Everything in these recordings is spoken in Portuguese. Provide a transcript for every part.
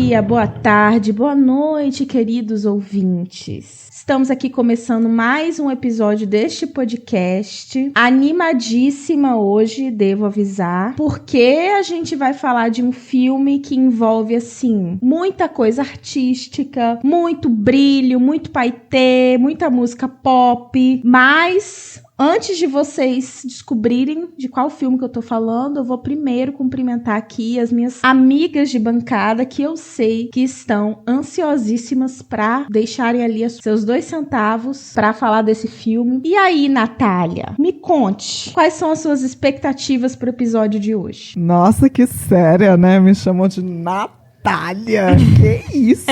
dia, boa tarde, boa noite, queridos ouvintes. Estamos aqui começando mais um episódio deste podcast. Animadíssima hoje, devo avisar, porque a gente vai falar de um filme que envolve, assim, muita coisa artística, muito brilho, muito paetê, muita música pop, mas... Antes de vocês descobrirem de qual filme que eu tô falando, eu vou primeiro cumprimentar aqui as minhas amigas de bancada que eu sei que estão ansiosíssimas pra deixarem ali seus 2 centavos pra falar desse filme. E aí, Natália, me conte, quais são as suas expectativas pro episódio de hoje? Nossa, que séria, né? Me chamou de Natália. Que isso?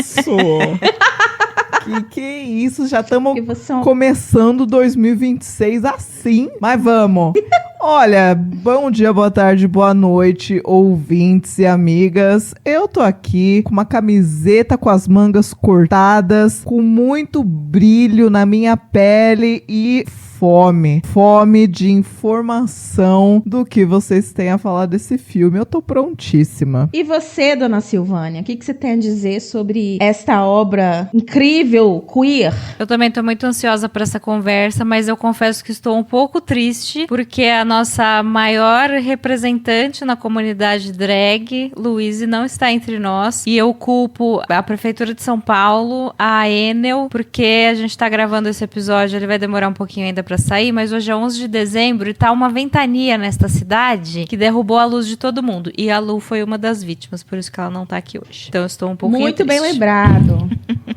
Que isso? Já estamos começando 2026 assim. Mas vamos. Olha, bom dia, boa tarde, boa noite, ouvintes e amigas. Eu tô aqui com uma camiseta com as mangas cortadas, com muito brilho na minha pele e fome de informação do que vocês têm a falar desse filme. Eu tô prontíssima. E você, dona Silvânia, o que você tem a dizer sobre esta obra incrível, queer? Eu também tô muito ansiosa por essa conversa, mas eu confesso que estou um pouco triste, porque a nossa maior representante na comunidade drag, Luíse, não está entre nós, e eu culpo a Prefeitura de São Paulo, a Enel, porque a gente tá gravando esse episódio, ele vai demorar um pouquinho ainda pra sair, mas hoje é 11 de dezembro e tá uma ventania nesta cidade que derrubou a luz de todo mundo. E a Lu foi uma das vítimas, por isso que ela não tá aqui hoje. Então eu estou um pouquinho Muito triste. bem lembrado.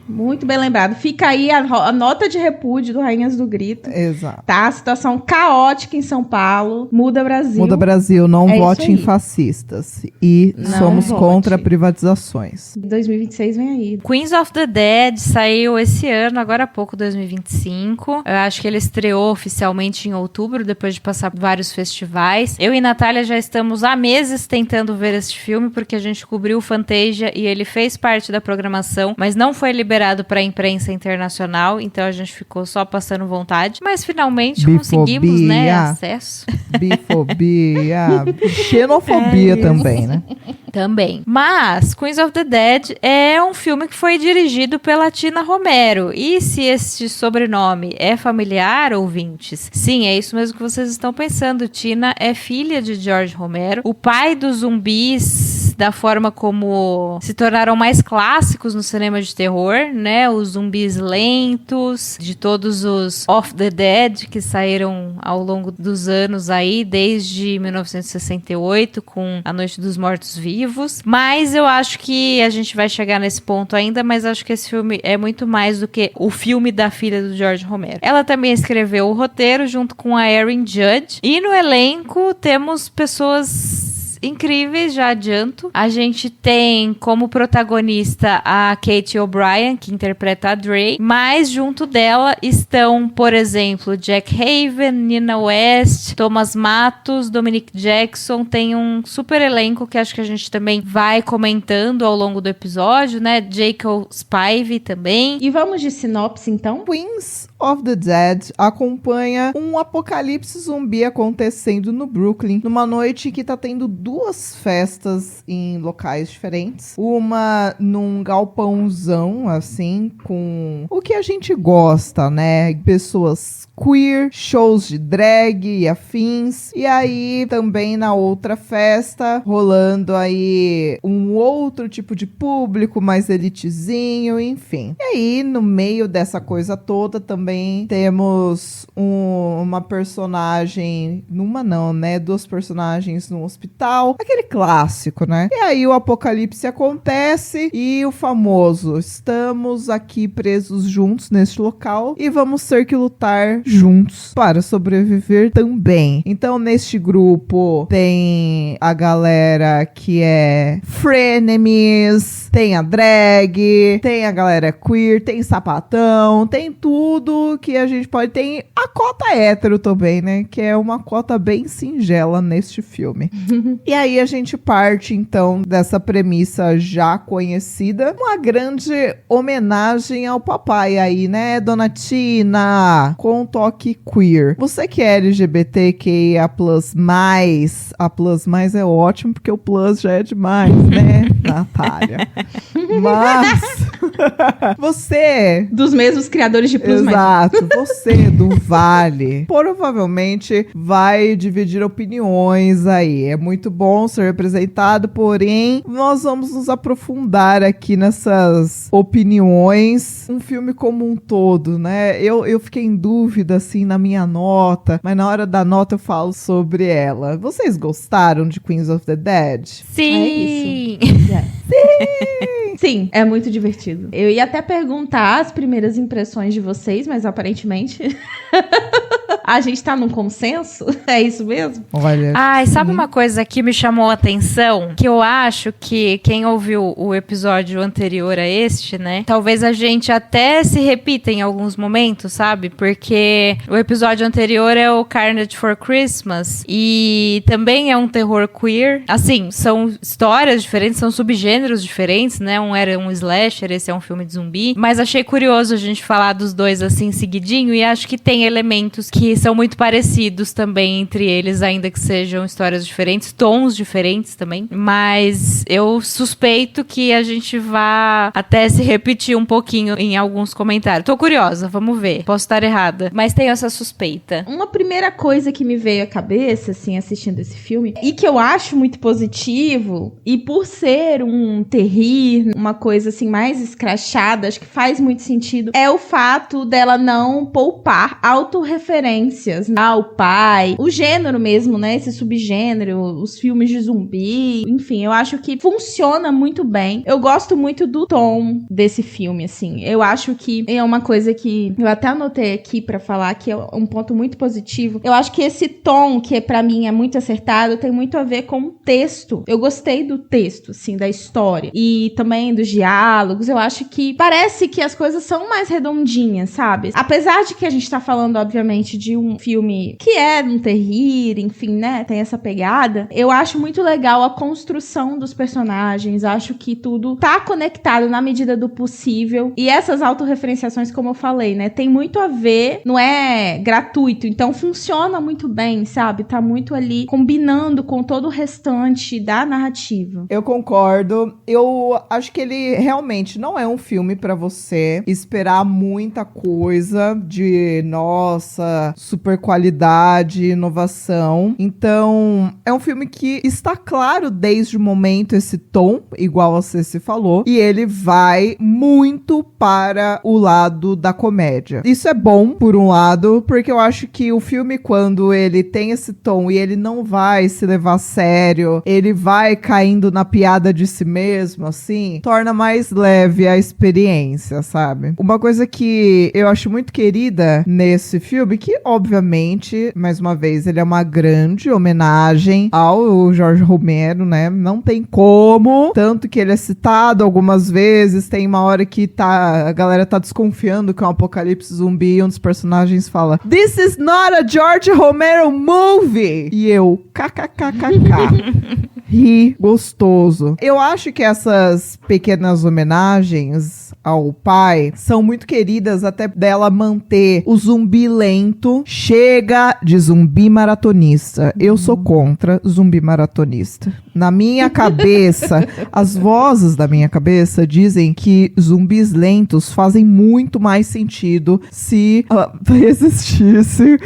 Muito bem lembrado. Fica aí a nota de repúdio do Rainhas do Grito. Exato. Tá? Situação caótica em São Paulo. Muda Brasil. Muda Brasil. Não vote em fascistas. E somos contra privatizações. 2026 vem aí. Queens of the Dead saiu esse ano, agora há pouco, 2025. Eu acho que ele estreou oficialmente em outubro, depois de passar por vários festivais. Eu e Natália já estamos há meses tentando ver este filme, porque a gente cobriu o Fantasia e ele fez parte da programação, mas não foi liberado para a imprensa internacional, então a gente ficou só passando vontade, mas finalmente conseguimos, né, acesso. Bifobia, xenofobia também, né? Também. Mas Queens of the Dead é um filme que foi dirigido pela Tina Romero. E se este sobrenome é familiar, ouvintes? Sim, é isso mesmo que vocês estão pensando. Tina é filha de George Romero, o pai dos zumbis, da forma como se tornaram mais clássicos no cinema de terror, né? Os zumbis lentos, de todos os Of the Dead que saíram ao longo dos anos aí, desde 1968, com A Noite dos Mortos-Vivos. Mas eu acho que a gente vai chegar nesse ponto ainda, mas acho que esse filme é muito mais do que o filme da filha do George Romero. Ela também escreveu o roteiro junto com a Erin Judge. E no elenco temos pessoas incríveis, já adianto. A gente tem como protagonista a Kate O'Brien, que interpreta a Dre, mas junto dela estão, por exemplo, Jack Haven, Nina West, Thomas Matos, Dominic Jackson. Tem um super elenco que acho que a gente também vai comentando ao longo do episódio, né? Jacob Spivey também. E vamos de sinopse, então? Queens of the Dead acompanha um apocalipse zumbi acontecendo no Brooklyn, numa noite que tá tendo 2 festas em locais diferentes. Uma num galpãozão, assim, com o que a gente gosta, né? Pessoas queer, shows de drag e afins. E aí, também na outra festa, rolando aí um outro tipo de público, mais elitezinho, enfim. E aí, no meio dessa coisa toda, também temos uma personagem, numa não, né? 2 personagens no hospital. Aquele clássico, né? E aí, o apocalipse acontece e o famoso, estamos aqui presos juntos neste local e vamos ter que lutar juntos para sobreviver também. Então, neste grupo tem a galera que é frenemies, tem a drag, tem a galera queer, tem sapatão, tem tudo que a gente pode. Tem a cota hétero também, né? Que é uma cota bem singela neste filme. E aí a gente parte, então, dessa premissa já conhecida, uma grande homenagem ao papai aí, né, Dona Tina? Com um toque queer. Você que é LGBTQIA+, a plus mais é ótimo, porque o plus já é demais, né, Natália? Mas você... Dos mesmos criadores de Plus Exato, você do Vale provavelmente vai dividir opiniões aí. É muito bom ser representado, porém nós vamos nos aprofundar aqui nessas opiniões. Um filme como um todo, né? Eu fiquei em dúvida assim na minha nota, mas na hora da nota eu falo sobre ela. Vocês gostaram de Queens of the Dead? Sim! Sim, é muito divertido. Eu ia até perguntar as primeiras impressões de vocês, mas aparentemente a gente tá num consenso? É isso mesmo? Olha. Ai, sabe uma coisa que me chamou a atenção? Que eu acho que quem ouviu o episódio anterior a este, né? Talvez a gente até se repita em alguns momentos, sabe? Porque o episódio anterior é o Carnage for Christmas e também é um terror queer. Assim, são histórias diferentes, são subgêneros diferentes, né? Um era um slasher, esse é um filme de zumbi. Mas achei curioso a gente falar dos dois assim seguidinho e acho que tem elementos que são muito parecidos também entre eles, ainda que sejam histórias diferentes, tons diferentes também. Mas eu suspeito que a gente vá até se repetir um pouquinho em alguns comentários. Tô curiosa, vamos ver. Posso estar errada, mas tenho essa suspeita. Uma primeira coisa que me veio à cabeça, assim, assistindo esse filme, e que eu acho muito positivo, e por ser um terrir, uma coisa assim mais escrachada, acho que faz muito sentido, é o fato dela não poupar autorreferências ao pai, o gênero mesmo, né, esse subgênero, os filmes de zumbi, enfim, eu acho que funciona muito bem. Eu gosto muito do tom desse filme, assim, eu acho que é uma coisa que eu até anotei aqui pra falar, que é um ponto muito positivo. Eu acho que esse tom, que pra mim é muito acertado, tem muito a ver com o texto. Eu gostei do texto, assim, da história, e também dos diálogos. Eu acho que parece que as coisas são mais redondinhas, sabe? Apesar de que a gente tá falando, obviamente, de um filme que é um terrir, enfim, né? Tem essa pegada. Eu acho muito legal a construção dos personagens. Acho que tudo tá conectado na medida do possível. E essas autorreferenciações, como eu falei, né? Tem muito a ver, não é gratuito. Então funciona muito bem, sabe? Tá muito ali combinando com todo o restante da narrativa. Eu concordo. Eu acho que ele realmente não é um filme pra você esperar muita coisa de, nossa, super qualidade, inovação. Então, é um filme que está claro desde o momento esse tom, igual você se falou, e ele vai muito para o lado da comédia. Isso é bom, por um lado, porque eu acho que o filme, quando ele tem esse tom e ele não vai se levar a sério, ele vai caindo na piada de si mesmo, assim, torna mais leve a experiência, sabe? Uma coisa que eu acho muito querida nesse filme, que obviamente, mais uma vez, ele é uma grande homenagem ao Jorge Romero, né? Não tem como, tanto que ele é citado algumas vezes, tem uma hora que a galera tá desconfiando que é um apocalipse zumbi e um dos personagens fala: "This is not a George Romero movie!" E eu, kkkk. Ri gostoso. Eu acho que essas pequenas homenagens ao pai são muito queridas, até dela manter o zumbi lento. Chega de zumbi maratonista. Eu sou contra zumbi maratonista. Na minha cabeça, as vozes da minha cabeça dizem que zumbis lentos fazem muito mais sentido se existisse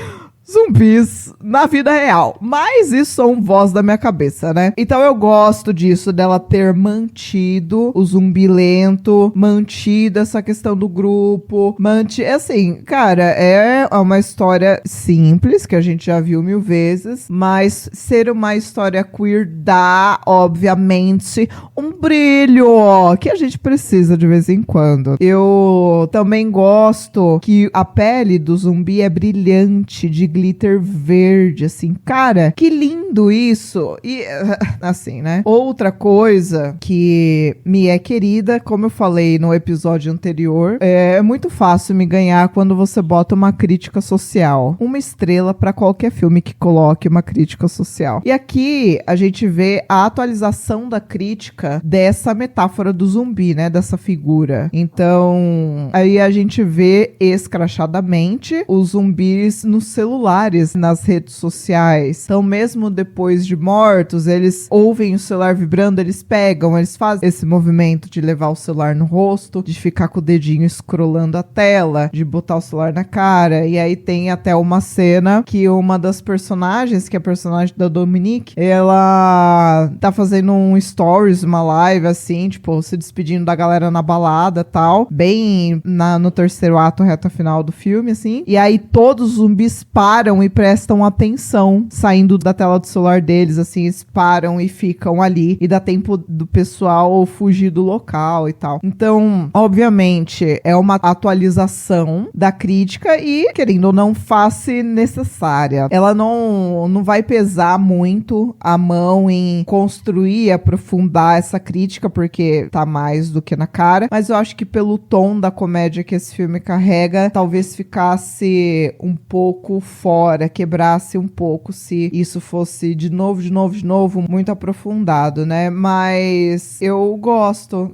zumbis na vida real. Mas isso são voz da minha cabeça, né? Então eu gosto disso, dela ter mantido o zumbi lento, mantido essa questão do grupo, assim, cara, é uma história simples, que a gente já viu 1000 vezes, mas ser uma história queer dá, obviamente, um brilho que a gente precisa de vez em quando. Eu também gosto que a pele do zumbi é brilhante, de glitter verde, assim, cara, que lindo isso. E, assim, né? Outra coisa que me é querida, como eu falei no episódio anterior, é muito fácil me ganhar quando você bota uma crítica social. Uma estrela pra qualquer filme que coloque uma crítica social. E aqui a gente vê a atualização da crítica dessa metáfora do zumbi, né? Dessa figura. Então, aí a gente vê escrachadamente os zumbis no celular, nas redes sociais. Então, mesmo depois de mortos, eles ouvem o celular vibrando, eles pegam, eles fazem esse movimento de levar o celular no rosto, de ficar com o dedinho scrollando a tela, de botar o celular na cara. E aí tem até uma cena que uma das personagens, que é a personagem da Dominique, ela tá fazendo um stories, uma live, assim, tipo, se despedindo da galera na balada e tal, bem no terceiro ato, reta final do filme, assim. E aí todos os zumbis param e prestam atenção, saindo da tela do celular deles, assim, eles param e ficam ali. E dá tempo do pessoal fugir do local e tal. Então, obviamente, é uma atualização da crítica e, querendo ou não, face necessária. Ela não vai pesar muito a mão em construir e aprofundar essa crítica, porque tá mais do que na cara. Mas eu acho que pelo tom da comédia que esse filme carrega, talvez ficasse um pouco fora, quebrasse um pouco se isso fosse de novo, muito aprofundado, né? Mas eu gosto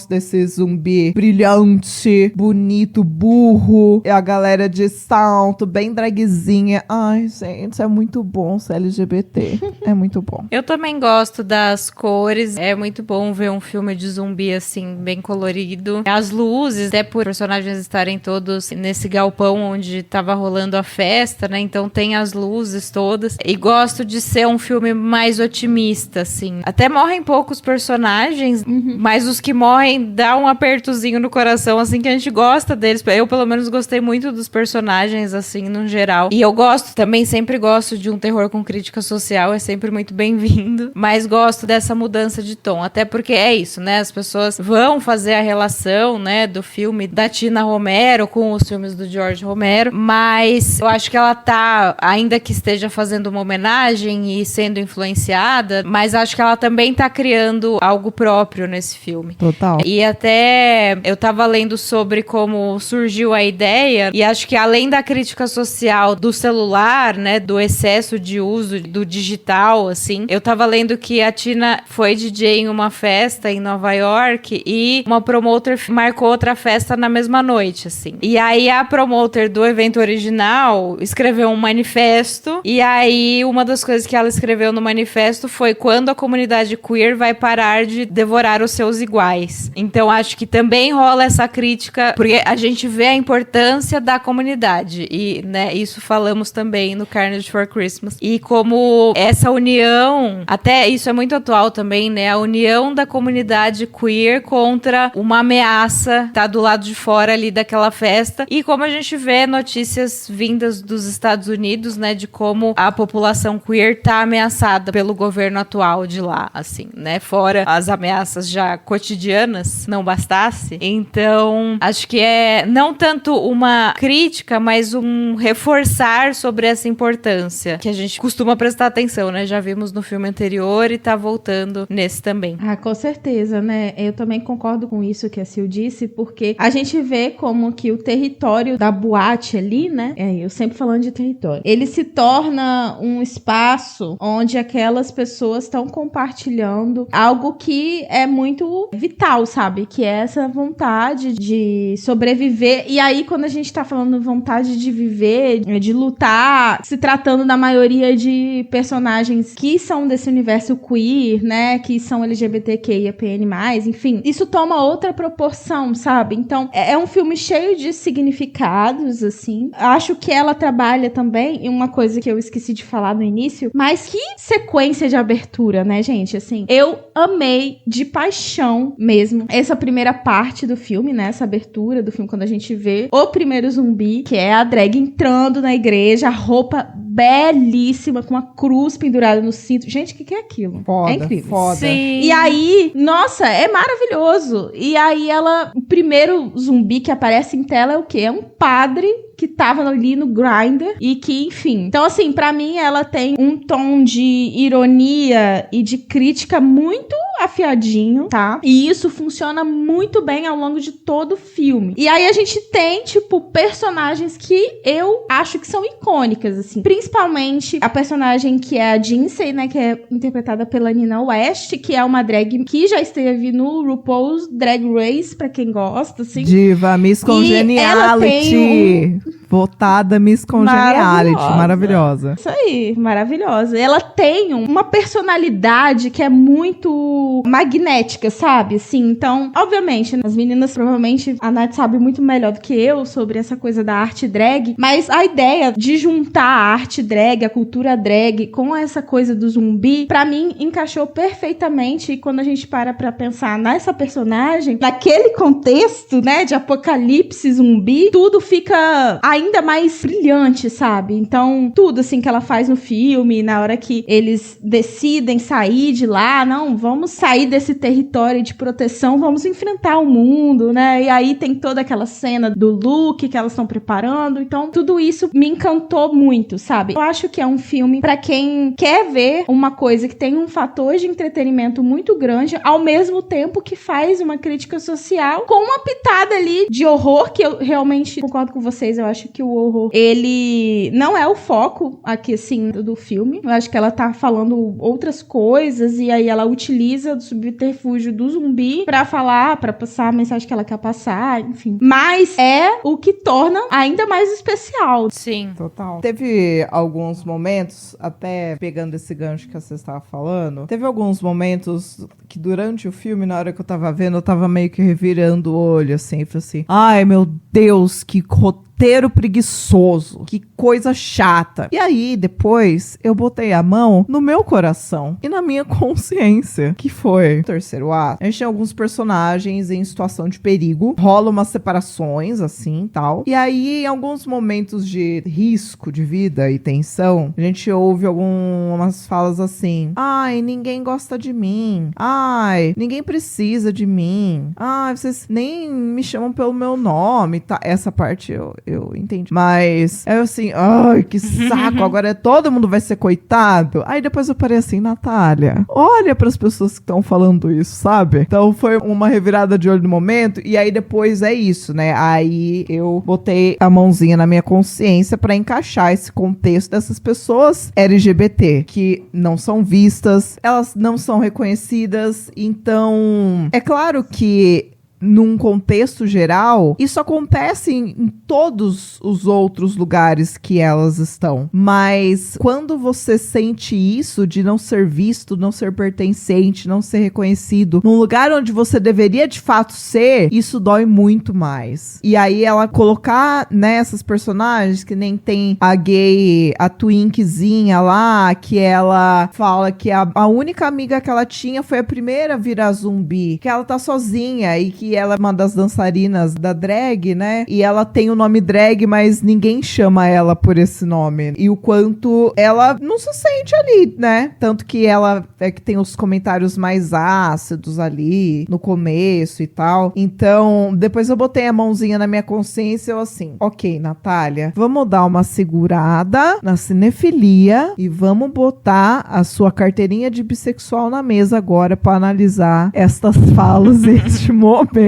desse zumbi brilhante, bonito, burro, e a galera de salto, bem dragzinha. Ai, gente, é muito bom ser LGBT. É muito bom. Eu também gosto das cores, é muito bom ver um filme de zumbi, assim, bem colorido. As luzes, até por personagens estarem todos nesse galpão onde tava rolando a festa, né? Então tem as luzes todas. E gosto de ser um filme mais otimista, assim. Até morrem poucos personagens, mas os que morrem dá um apertozinho no coração, assim, que a gente gosta deles. Eu, pelo menos, gostei muito dos personagens, assim, no geral. E eu gosto, também sempre gosto de um terror com crítica social, é sempre muito bem-vindo. Mas gosto dessa mudança de tom, até porque é isso, né? As pessoas vão fazer a relação, né, do filme da Tina Romero com os filmes do George Romero, mas eu acho que ela tá, ainda que esteja fazendo uma homenagem e sendo influenciada, mas acho que ela também tá criando algo próprio nesse filme. Total. E até eu tava lendo sobre como surgiu a ideia, e acho que além da crítica social do celular, né, do excesso de uso do digital, assim, eu tava lendo que a Tina foi DJ em uma festa em Nova York e uma promoter marcou outra festa na mesma noite, assim. E aí a promoter do evento original escreveu um manifesto, e aí uma das coisas que ela escreveu no manifesto foi: quando a comunidade queer vai parar de devorar os seus iguais. Então acho que também rola essa crítica, porque a gente vê a importância da comunidade, e, né, isso falamos também no Carnage for Christmas, e como essa união, até isso é muito atual também, né, a união da comunidade queer contra uma ameaça tá do lado de fora ali daquela festa, e como a gente vê notícias vindas dos Estados Unidos, né, de como a população queer tá ameaçada pelo governo atual de lá, assim, né, fora as ameaças já cotidianas, não bastasse. Então, acho que é não tanto uma crítica, mas um reforçar sobre essa importância, que a gente costuma prestar atenção, né, já vimos no filme anterior e tá voltando nesse também. Ah, com certeza, né? Eu também concordo com isso que a Sil disse, porque a gente vê como que o território da boate ali, né? Eu sempre falando de território. Ele se torna um espaço onde aquelas pessoas estão compartilhando algo que é muito vital, sabe? Que é essa vontade de sobreviver. E aí, quando a gente tá falando vontade de viver, de lutar, se tratando da maioria de personagens que são desse universo queer, né? Que são LGBTQIAPN+, enfim, isso toma outra proporção, sabe? Então, é um filme cheio de significados, assim. Acho que ela trabalha também em uma coisa que eu esqueci de falar no início, mas que sequência de abertura, né, gente? Assim, eu amei de paixão mesmo essa primeira parte do filme, né? Essa abertura do filme, quando a gente vê o primeiro zumbi, que é a drag entrando na igreja, a roupa belíssima, com uma cruz pendurada no cinto. Gente, o que é aquilo? Foda, é incrível. Foda. Sim. E aí, nossa, é maravilhoso. E aí o primeiro zumbi que aparece em tela é o quê? É um padre que tava ali no Grindr e que, enfim. Então, assim, pra mim, ela tem um tom de ironia e de crítica muito afiadinho, tá? E isso funciona muito bem ao longo de todo o filme. E aí a gente tem, tipo, personagens que eu acho que são icônicas, assim. Principalmente a personagem que é a Jinsei, né? Que é interpretada pela Nina West, que é uma drag que já esteve no RuPaul's Drag Race, pra quem gosta, assim. Diva, Miss Congeniality. Votada Miss Congeniality, maravilhosa. Isso aí, maravilhosa. Ela tem uma personalidade que é muito magnética, sabe? Assim, então, obviamente, as meninas, provavelmente, a Nath sabe muito melhor do que eu sobre essa coisa da arte drag, mas a ideia de juntar a arte drag, a cultura drag com essa coisa do zumbi, pra mim, encaixou perfeitamente. E quando a gente para pra pensar nessa personagem, naquele contexto, né, de apocalipse zumbi, tudo fica ainda mais brilhante, sabe? Então, tudo, assim, que ela faz no filme, na hora que eles decidem sair de lá, não, vamos sair desse território de proteção, vamos enfrentar o mundo, né? E aí tem toda aquela cena do look que elas estão preparando. Então, tudo isso me encantou muito, sabe? Eu acho que é um filme pra quem quer ver uma coisa que tem um fator de entretenimento muito grande, ao mesmo tempo que faz uma crítica social com uma pitada ali de horror, que eu realmente concordo com vocês. Eu acho que o horror, ele não é o foco aqui, assim, do filme. Eu acho que ela tá falando outras coisas e aí ela utiliza do subterfúgio do zumbi pra falar, pra passar a mensagem que ela quer passar, enfim. Mas é o que torna ainda mais especial. Sim. Total. Teve alguns momentos, até pegando esse gancho que você estava falando, teve alguns momentos que durante o filme, na hora que eu tava vendo, eu tava meio que revirando o olho, assim, falei assim, ai meu Deus, que roteiro preguiçoso, que coisa chata. E aí, depois, eu botei a mão no meu coração e na minha consciência, que foi o terceiro ato. A gente tem alguns personagens em situação de perigo, rola umas separações, assim, tal. E aí, em alguns momentos de risco de vida e tensão, a gente ouve algumas falas assim, ai, ninguém gosta de mim. Ai, ninguém precisa de mim. Ai, vocês nem me chamam pelo meu nome, tá? Essa parte eu entendi. Mas é assim, ai, que saco, agora todo mundo vai ser coitado. Aí depois eu parei assim, Natália, olha pras pessoas que estão falando isso, sabe? Então foi uma revirada de olho no momento, e aí depois é isso, né? Aí eu botei a mãozinha na minha consciência pra encaixar esse contexto dessas pessoas LGBT, que não são vistas, elas não são reconhecidas, então é claro que num contexto geral, isso acontece em todos os outros lugares que elas estão. Mas quando você sente isso de não ser visto, não ser pertencente, não ser reconhecido, num lugar onde você deveria de fato ser, isso dói muito mais. E aí ela colocar nessas personagens que nem tem a gay, a twinkzinha lá, que ela fala que a única amiga que ela tinha foi a primeira a virar zumbi, que ela tá sozinha e que ela é uma das dançarinas da drag, né? E ela tem o nome drag, mas ninguém chama ela por esse nome. E o quanto ela não se sente ali, né? Tanto que ela é que tem os comentários mais ácidos ali no começo e tal. Então, depois eu botei a mãozinha na minha consciência e eu assim, ok, Natália, vamos dar uma segurada na cinefilia e vamos botar a sua carteirinha de bissexual na mesa agora pra analisar estas falas neste momento.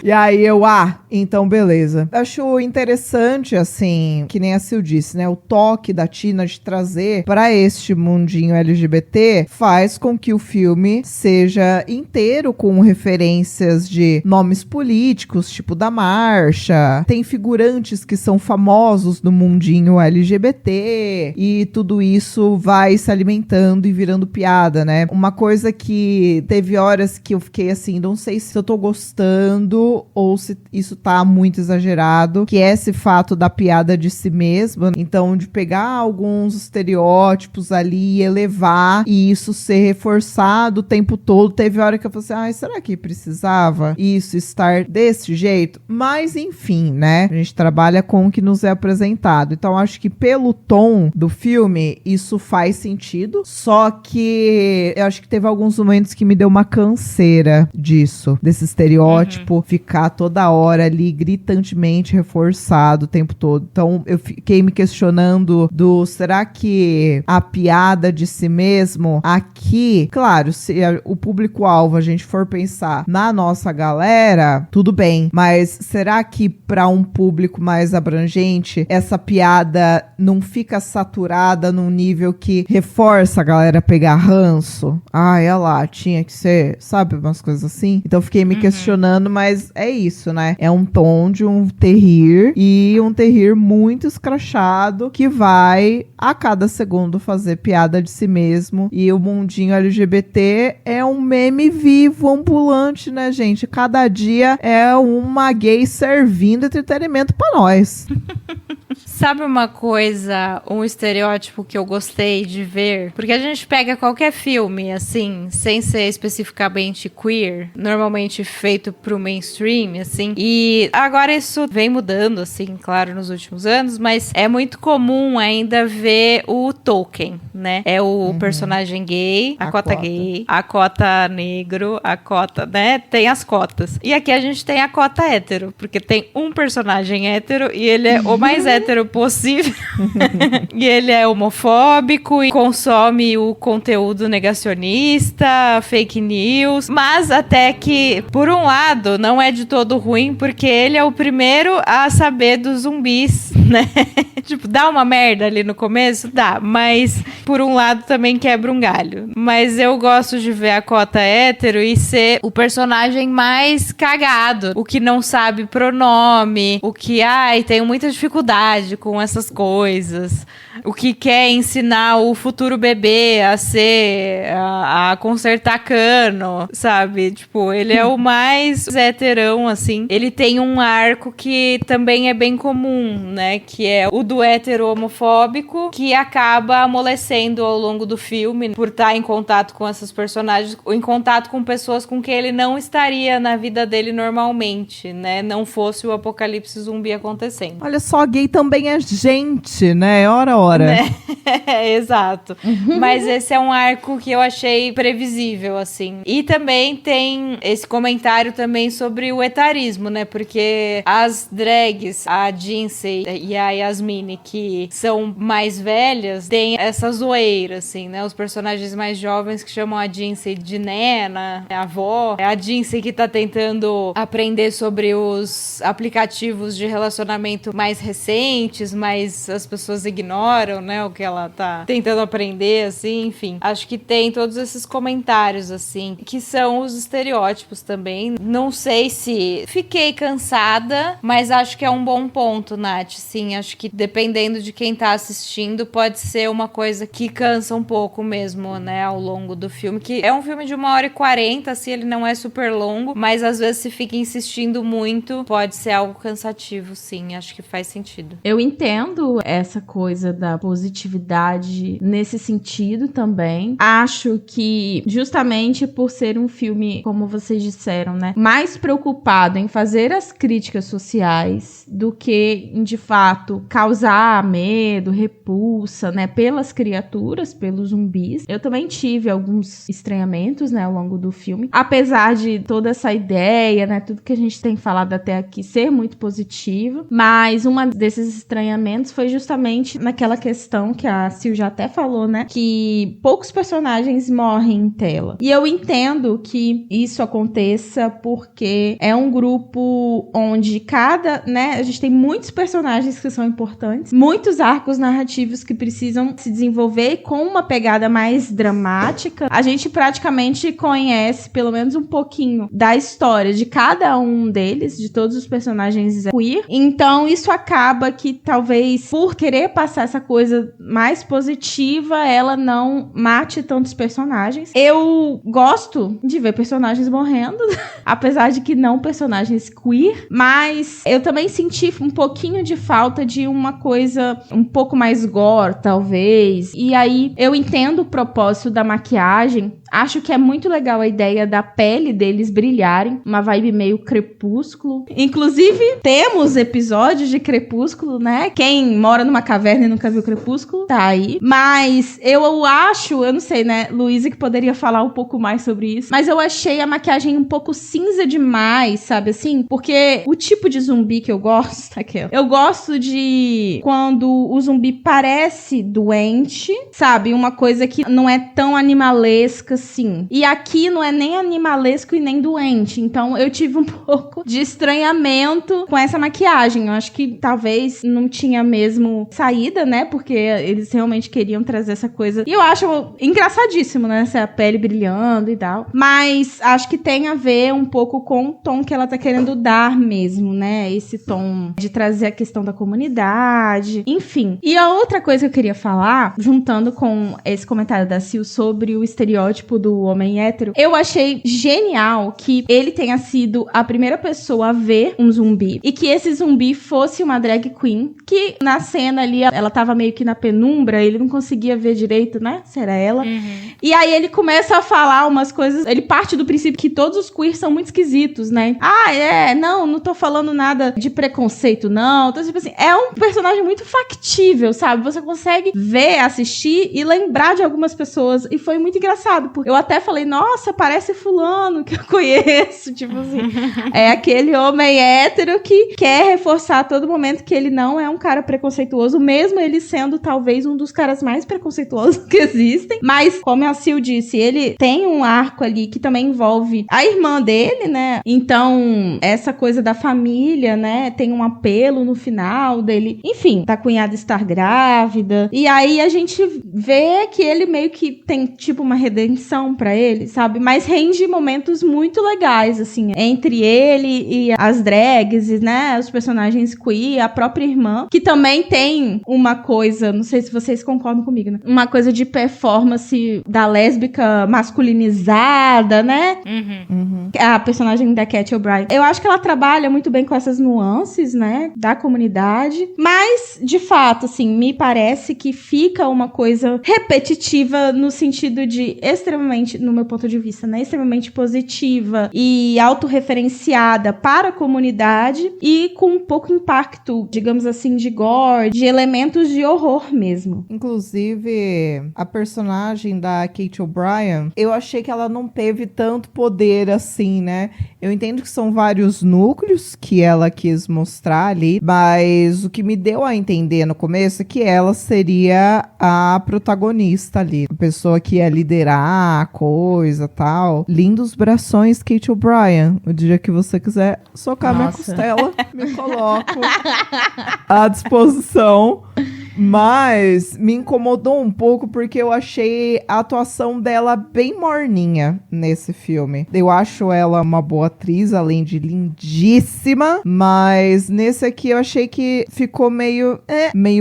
E aí eu, então beleza. Acho interessante, assim, que nem a Sil disse, né? O toque da Tina de trazer pra este mundinho LGBT faz com que o filme seja inteiro com referências de nomes políticos, tipo da marcha. Tem figurantes que são famosos no mundinho LGBT e tudo isso vai se alimentando e virando piada, né? Uma coisa que teve horas que eu fiquei assim, não sei se eu tô gostando ou se isso tá muito exagerado, que é esse fato da piada de si mesma, então de pegar alguns estereótipos ali e elevar e isso ser reforçado o tempo todo. Teve hora que eu falei assim, será que precisava isso estar desse jeito? Mas enfim, né? A gente trabalha com o que nos é apresentado, então acho que pelo tom do filme isso faz sentido, só que eu acho que teve alguns momentos que me deu uma canseira disso, desse estereótipo ficar toda hora ali gritantemente reforçado o tempo todo. Então eu fiquei me questionando será que a piada de si mesmo aqui, claro, se o público-alvo a gente for pensar na nossa galera, tudo bem, mas será que para um público mais abrangente essa piada não fica saturada num nível que reforça a galera pegar ranço? Olha lá, tinha que ser, sabe, umas coisas assim. Então fiquei me questionando, mas é isso, né? É um tom de um terrir, e um terrir muito escrachado, que vai a cada segundo fazer piada de si mesmo. E o mundinho LGBT é um meme vivo, ambulante, né, gente? Cada dia é uma gay servindo entretenimento pra nós. Sabe uma coisa, um estereótipo que eu gostei de ver? Porque a gente pega qualquer filme, assim, sem ser especificamente queer, normalmente feito pro mainstream, assim, e agora isso vem mudando, assim, claro, nos últimos anos, mas é muito comum ainda ver o token, né? É o personagem gay, a cota gay, a cota negro, a cota, né? Tem as cotas. E aqui a gente tem a cota hétero, porque tem um personagem hétero e ele é o mais hétero possível. E ele é homofóbico e consome o conteúdo negacionista, fake news, mas até que, por um lado, não é de todo ruim, porque ele é o primeiro a saber dos zumbis, né? Tipo, dá uma merda ali no começo? Dá, mas por um lado também quebra um galho. Mas eu gosto de ver a cota hétero e ser o personagem mais cagado, o que não sabe pronome, o que, tenho muita dificuldade com essas coisas, o que quer ensinar o futuro bebê a ser, a consertar cano, sabe? Tipo, ele é o mais heterão, assim. Ele tem um arco que também é bem comum, né? Que é o do hétero homofóbico, que acaba amolecendo ao longo do filme por estar em contato com essas personagens, ou em contato com pessoas com quem ele não estaria na vida dele normalmente, né? Não fosse o apocalipse zumbi acontecendo. Olha só, gay também é gente, né? Ora. Né? Exato. Mas esse é um arco que eu achei previsível, assim. E também tem esse comentário também sobre o etarismo, né? Porque as drags, a Jinsei e a Yasmine, que são mais velhas, tem essa zoeira, assim, né? Os personagens mais jovens que chamam a Jinsei de nena, a avó. A Jinsei que tá tentando aprender sobre os aplicativos de relacionamento mais recentes, mas as pessoas ignoram, né, o que ela tá tentando aprender, assim, enfim. Acho que tem todos esses comentários, assim, que são os estereótipos também. Não sei se fiquei cansada, mas acho que é um bom ponto, Nath, sim. Acho que dependendo de quem tá assistindo, pode ser uma coisa que cansa um pouco mesmo, né, ao longo do filme, que é um filme de 1h40, assim, ele não é super longo, mas às vezes se fica insistindo muito, pode ser algo cansativo, sim. Acho que faz sentido. Eu entendo essa coisa da positividade nesse sentido também. Acho que justamente por ser um filme, como vocês disseram, né, mais preocupado em fazer as críticas sociais do que em, de fato, causar medo, repulsa, né, pelas criaturas, pelos zumbis. Eu também tive alguns estranhamentos, né, ao longo do filme. Apesar de toda essa ideia, né, tudo que a gente tem falado até aqui ser muito positivo, mas uma desses estranhamentos foi justamente naquela questão que a Sil já até falou, né, que poucos personagens morrem em tela. E eu entendo que isso aconteça porque é um grupo onde a gente tem muitos personagens que são importantes, muitos arcos narrativos que precisam se desenvolver com uma pegada mais dramática. A gente praticamente conhece pelo menos um pouquinho da história de cada um deles, de todos os personagens queer. Então isso acaba que talvez por querer passar essa coisa mais positiva, ela não mate tantos personagens. Eu gosto de ver personagens morrendo, apesar de que não personagens queer, mas eu também senti um pouquinho de falta de uma coisa um pouco mais gore, talvez. E aí eu entendo o propósito da maquiagem. Acho que é muito legal a ideia da pele deles brilharem, uma vibe meio crepúsculo. Inclusive, temos episódios de Crepúsculo, né? Quem mora numa caverna e nunca viu Crepúsculo, tá aí. Mas eu acho, eu não sei, né, Luísa que poderia falar um pouco mais sobre isso, mas eu achei a maquiagem um pouco cinza demais, sabe assim? Porque o tipo de zumbi que eu gosto, eu gosto de quando o zumbi parece doente, sabe? Uma coisa que não é tão animalesca, assim. E aqui não é nem animalesco e nem doente. Então eu tive um pouco de estranhamento com essa maquiagem. Eu acho que talvez não tinha mesmo saída, né? Porque eles realmente queriam trazer essa coisa. E eu acho engraçadíssimo, né? Essa pele brilhando e tal. Mas acho que tem a ver um pouco com o tom que ela tá querendo dar mesmo, né? Esse tom de trazer a questão da comunidade. Enfim. E a outra coisa que eu queria falar, juntando com esse comentário da Sil sobre o estereótipo do homem hétero, eu achei genial que ele tenha sido a primeira pessoa a ver um zumbi e que esse zumbi fosse uma drag queen, que na cena ali ela tava meio que na penumbra, ele não conseguia ver direito, né? Se era ela. E aí ele começa a falar umas coisas, ele parte do princípio que todos os queers são muito esquisitos, né? Não tô falando nada de preconceito, não. Então, tipo assim, é um personagem muito factível, sabe? Você consegue ver, assistir e lembrar de algumas pessoas. E foi muito engraçado, porque eu até falei, nossa, parece fulano que eu conheço. Tipo assim, é aquele homem hétero que quer reforçar a todo momento que ele não é um cara preconceituoso, mesmo ele sendo talvez um dos caras mais preconceituosos que existem. Mas, como a Sil disse, ele tem um arco ali que também envolve a irmã dele, né? Então, essa coisa da família, né? Tem um apelo no final dele. Enfim, da cunhada estar grávida. E aí a gente vê que ele meio que tem, tipo, uma redenção pra ele, sabe? Mas rende momentos muito legais, assim, entre ele e as drags, né? Os personagens queer, a própria irmã, que também tem uma coisa, não sei se vocês concordam comigo, né? Uma coisa de performance da lésbica masculinizada, né? A personagem da Cat O'Brien. Eu acho que ela trabalha muito bem com essas nuances, né? Da comunidade. Mas, de fato, assim, me parece que fica uma coisa repetitiva no sentido de extremamente, no meu ponto de vista, né? Extremamente positiva e autorreferenciada para a comunidade e com um pouco impacto, digamos assim, de gore, de elementos de horror mesmo. Inclusive, a personagem da Kate O'Brien, eu achei que ela não teve tanto poder assim, né? Eu entendo que são vários núcleos que ela quis mostrar ali, mas o que me deu a entender no começo é que ela seria a protagonista ali, a pessoa que ia liderar a coisa, tal. Lindos brações, Kate O'Brien. O dia que você quiser socar minha costela, me coloco à disposição. Mas me incomodou um pouco porque eu achei a atuação dela bem morninha nesse filme. Eu acho ela uma boa atriz, além de lindíssima, mas nesse aqui eu achei que ficou meio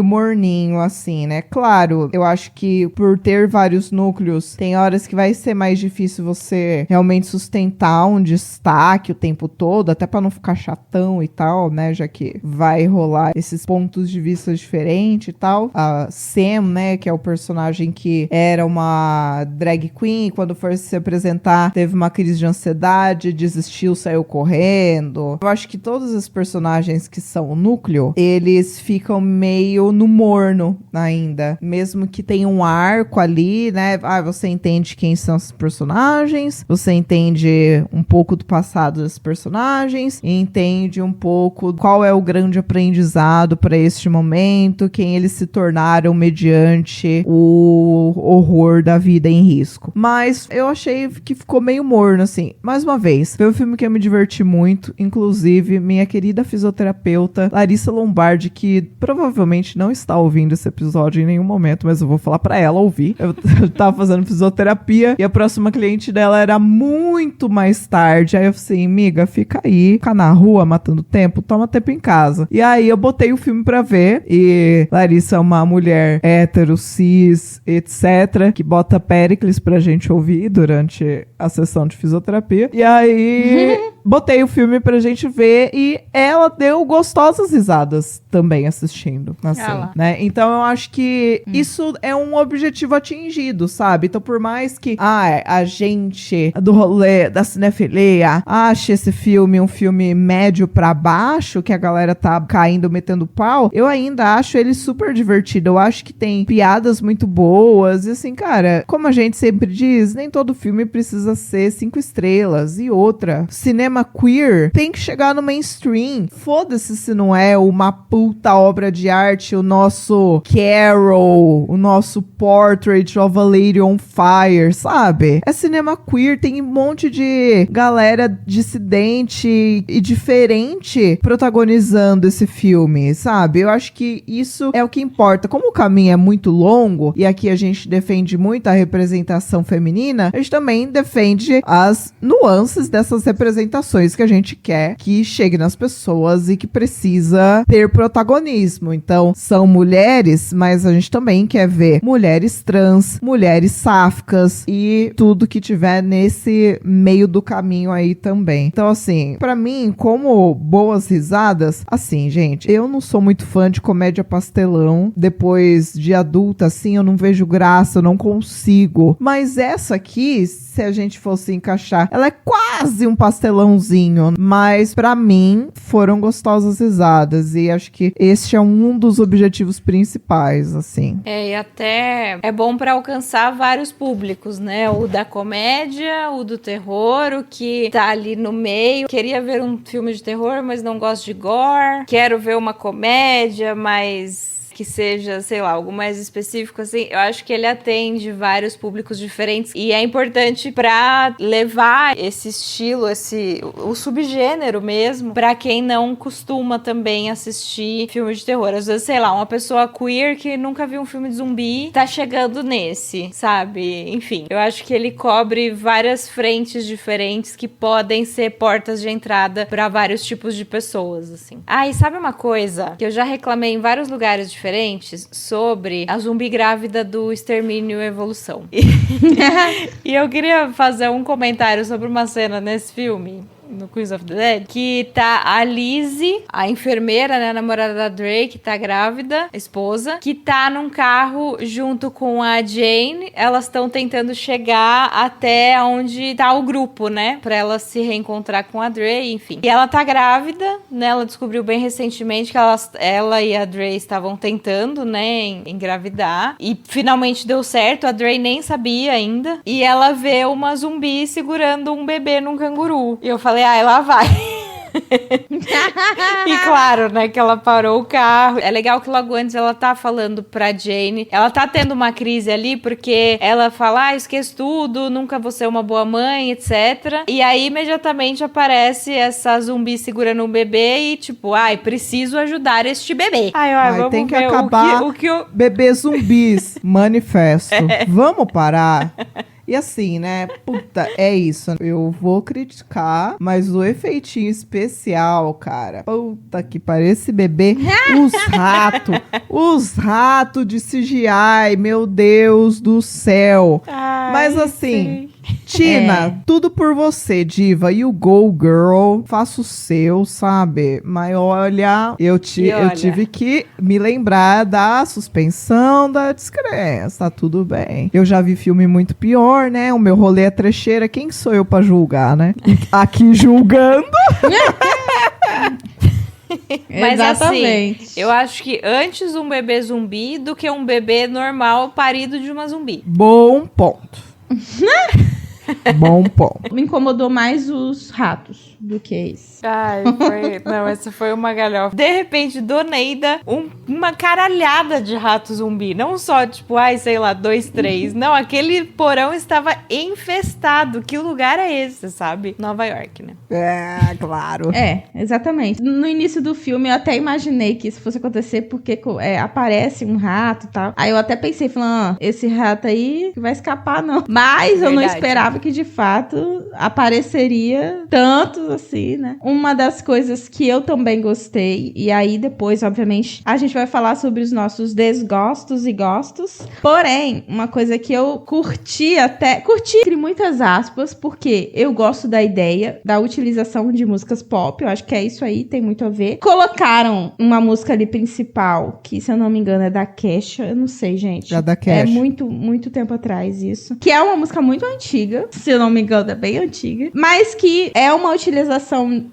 morninho, assim, né? Claro, eu acho que por ter vários núcleos, tem horas que vai ser mais difícil você realmente sustentar um destaque o tempo todo, até pra não ficar chatão e tal, né? Já que vai rolar esses pontos de vista diferentes e tal. A Sam, né, que é o personagem que era uma drag queen, quando foi se apresentar, teve uma crise de ansiedade, desistiu, saiu correndo. Eu acho que todos os personagens que são o núcleo, eles ficam meio no morno ainda. Mesmo que tenha um arco ali, né, você entende quem são os personagens, você entende um pouco do passado dos personagens, entende um pouco qual é o grande aprendizado para este momento, quem eles se tornaram mediante o horror da vida em risco. Mas eu achei que ficou meio morno, assim. Mais uma vez, foi um filme que eu me diverti muito, inclusive minha querida fisioterapeuta Larissa Lombardi, que provavelmente não está ouvindo esse episódio em nenhum momento, mas eu vou falar pra ela ouvir. Eu tava fazendo fisioterapia e a próxima cliente dela era muito mais tarde. Aí eu falei assim, amiga, fica aí, fica na rua matando tempo, toma tempo em casa. E aí eu botei o filme pra ver e Larissa é uma mulher hétero, cis, etc., que bota Péricles pra gente ouvir durante a sessão de fisioterapia. E aí botei o filme pra gente ver e ela deu gostosas risadas também assistindo, assim, né? Então eu acho que isso é um objetivo atingido, sabe? Então por mais que a gente do rolê da cinefilia ache esse filme um filme médio pra baixo, que a galera tá caindo, metendo pau, eu ainda acho ele super divertido. Eu acho que tem piadas muito boas e assim, cara, como a gente sempre diz, nem todo filme precisa ser 5 estrelas. E outra, cinema cinema queer tem que chegar no mainstream. Foda-se se não é uma puta obra de arte, o nosso Carol, o nosso Portrait of a Lady on Fire, sabe? É cinema queer, tem um monte de galera dissidente e diferente protagonizando esse filme, sabe? Eu acho que isso é o que importa. Como o caminho é muito longo, e aqui a gente defende muito a representação feminina, a gente também defende as nuances dessas representações que a gente quer que chegue nas pessoas e que precisa ter protagonismo. Então, são mulheres, mas a gente também quer ver mulheres trans, mulheres sáficas e tudo que tiver nesse meio do caminho aí também. Então, assim, pra mim, como boas risadas, assim, gente, eu não sou muito fã de comédia pastelão. Depois de adulta, assim, eu não vejo graça, eu não consigo. Mas essa aqui, se a gente fosse encaixar, ela é quase um pastelãozinho, mas pra mim foram gostosas risadas e acho que este é um dos objetivos principais, assim. E até é bom pra alcançar vários públicos, né? O da comédia, o do terror, o que tá ali no meio. Queria ver um filme de terror, mas não gosto de gore. Quero ver uma comédia, mas que seja, sei lá, algo mais específico, assim, eu acho que ele atende vários públicos diferentes e é importante pra levar esse estilo, o subgênero mesmo, pra quem não costuma também assistir filme de terror. Às vezes, sei lá, uma pessoa queer que nunca viu um filme de zumbi tá chegando nesse, sabe? Enfim, eu acho que ele cobre várias frentes diferentes que podem ser portas de entrada pra vários tipos de pessoas, assim. E sabe uma coisa que eu já reclamei em vários lugares diferentes sobre a zumbi grávida do Extermínio e Evolução. E eu queria fazer um comentário sobre uma cena nesse filme, no Queens of the Dead, que tá a Lizzie, a enfermeira, né, a namorada da Dre, que tá grávida, esposa, que tá num carro junto com a Jane. Elas estão tentando chegar até onde tá o grupo, né, pra ela se reencontrar com a Dre, enfim. E ela tá grávida, né, ela descobriu bem recentemente que ela e a Dre estavam tentando, né, engravidar, e finalmente deu certo. A Dre nem sabia ainda, e ela vê uma zumbi segurando um bebê num canguru. E eu falei, lá vai. E claro, né, que ela parou o carro. É legal que logo antes ela tá falando pra Jane, ela tá tendo uma crise ali, porque ela fala, esqueço tudo, nunca vou ser uma boa mãe, etc. E aí, imediatamente, aparece essa zumbi segurando um bebê e tipo, preciso ajudar este bebê. Vamos tem que ver acabar bebê zumbis. Manifesto. Vamos parar? E assim, né? Puta, é isso. Eu vou criticar, mas o efeitinho especial, cara. Puta que parece bebê. Os ratos de CGI, meu Deus do céu. Mas assim, Tina, tudo por você, diva. You go, girl. Faça o seu, sabe? Mas olha, eu tive que me lembrar da suspensão da descrença. Tá tudo bem. Eu já vi filme muito pior, né? O meu rolê é trecheira. Quem sou eu pra julgar, né? Aqui julgando. Mas exatamente. Assim, eu acho que antes um bebê zumbi do que um bebê normal parido de uma zumbi. Bom ponto. Bom ponto. Me incomodou mais os ratos do que isso. Não, essa foi uma galhofa. De repente, do Neida, uma caralhada de rato zumbi. Não só, tipo, sei lá, 2, 3. Não, aquele porão estava infestado. Que lugar é esse, sabe? Nova York, né? Claro. Exatamente. No início do filme, eu até imaginei que isso fosse acontecer porque aparece um rato e tal. Aí eu até pensei, falando, esse rato aí vai escapar, não. Mas eu não esperava que, de fato, apareceria tanto assim, né? Uma das coisas que eu também gostei, e aí depois, obviamente, a gente vai falar sobre os nossos desgostos e gostos. Porém, uma coisa que eu curti entre muitas aspas, porque eu gosto da ideia da utilização de músicas pop, eu acho que é isso aí, tem muito a ver. Colocaram uma música ali principal, que se eu não me engano é da Kesha, eu não sei, gente. É da Kesha. É muito, muito tempo atrás isso. Que é uma música muito antiga, se eu não me engano é bem antiga, mas que é uma utilização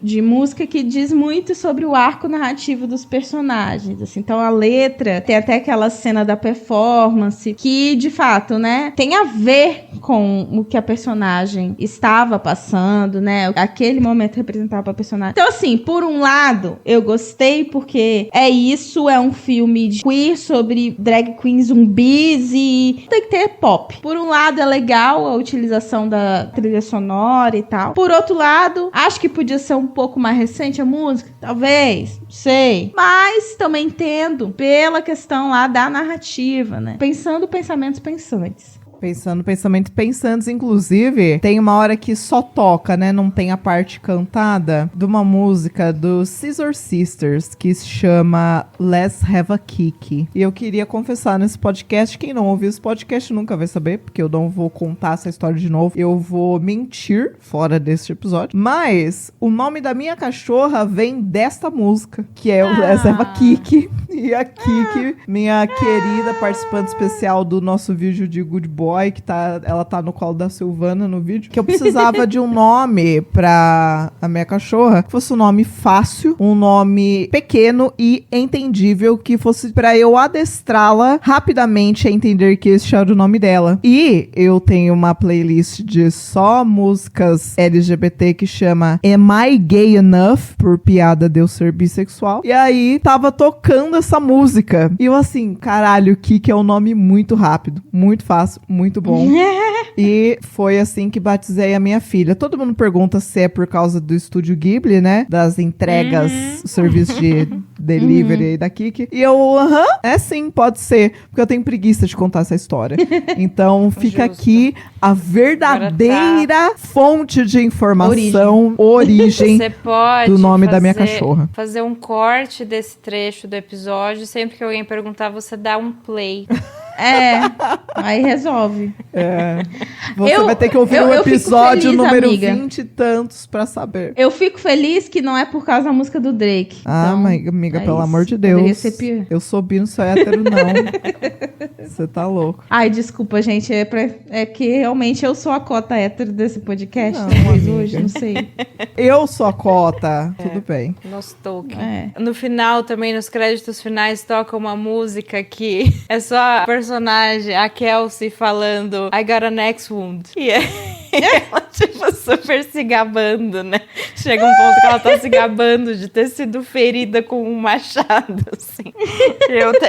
de música que diz muito sobre o arco narrativo dos personagens, assim. Então a letra tem até aquela cena da performance que, de fato, né, tem a ver com o que a personagem estava passando, né? Aquele momento representava a personagem. Então, assim, por um lado, eu gostei porque é um filme de queer sobre drag queens zumbis e tem que ter pop. Por um lado, é legal a utilização da trilha sonora e tal. Por outro lado, acho que podia ser um pouco mais recente a música, talvez, não sei. Mas também entendo pela questão lá da narrativa, né? Pensando pensamentos pensantes. Pensando pensamentos pensantes, inclusive, tem uma hora que só toca, né? Não tem a parte cantada de uma música dos Scissor Sisters que se chama Let's Have a Kick. E eu queria confessar nesse podcast, quem não ouviu esse podcast nunca vai saber, porque eu não vou contar essa história de novo. Eu vou mentir fora desse episódio. Mas o nome da minha cachorra vem desta música, que é o Let's Have a Kick. E a Kiki, minha querida participante especial do nosso vídeo de Good Boy, que ela tá no colo da Silvana no vídeo, que eu precisava de um nome pra a minha cachorra, que fosse um nome fácil, um nome pequeno e entendível, que fosse pra eu adestrá-la rapidamente a entender que esse era o nome dela. E eu tenho uma playlist de só músicas LGBT que chama Am I Gay Enough? Por piada de eu ser bissexual. E aí tava tocando essa música. E eu assim, caralho, Kiki é um nome muito rápido, muito fácil, muito bom. E foi assim que batizei a minha filha. Todo mundo pergunta se é por causa do Estúdio Ghibli, né? Das entregas, o serviço de delivery da Kiki. E eu, é sim, pode ser. Porque eu tenho preguiça de contar essa história. Então fica aqui a verdadeira fonte de informação, origem Você pode do nome da minha cachorra. Fazer um corte desse trecho do episódio. Sempre que alguém perguntar, você dá um play. Aí resolve. Você vai ter que ouvir o episódio feliz, número amiga. 20 e tantos pra saber. Eu fico feliz que não é por causa da música do Drake. Ah, Então, amiga, pelo isso. amor de Poderia Deus. ser pior. Eu sou bi, não sou hétero, não. Você tá louco. Ai, desculpa, gente. É que realmente eu sou a cota hétero desse podcast. Não, Talvez amiga. hoje, não sei. Eu sou a cota. Tudo bem. Nos Tolkien. É. No final, também, nos créditos finais, toca uma música que é só a personagem, a Kelsey, falando I got an ex-wound. E ela, tipo, super se gabando, né? Chega um ponto que ela tá se gabando de ter sido ferida com um machado, assim.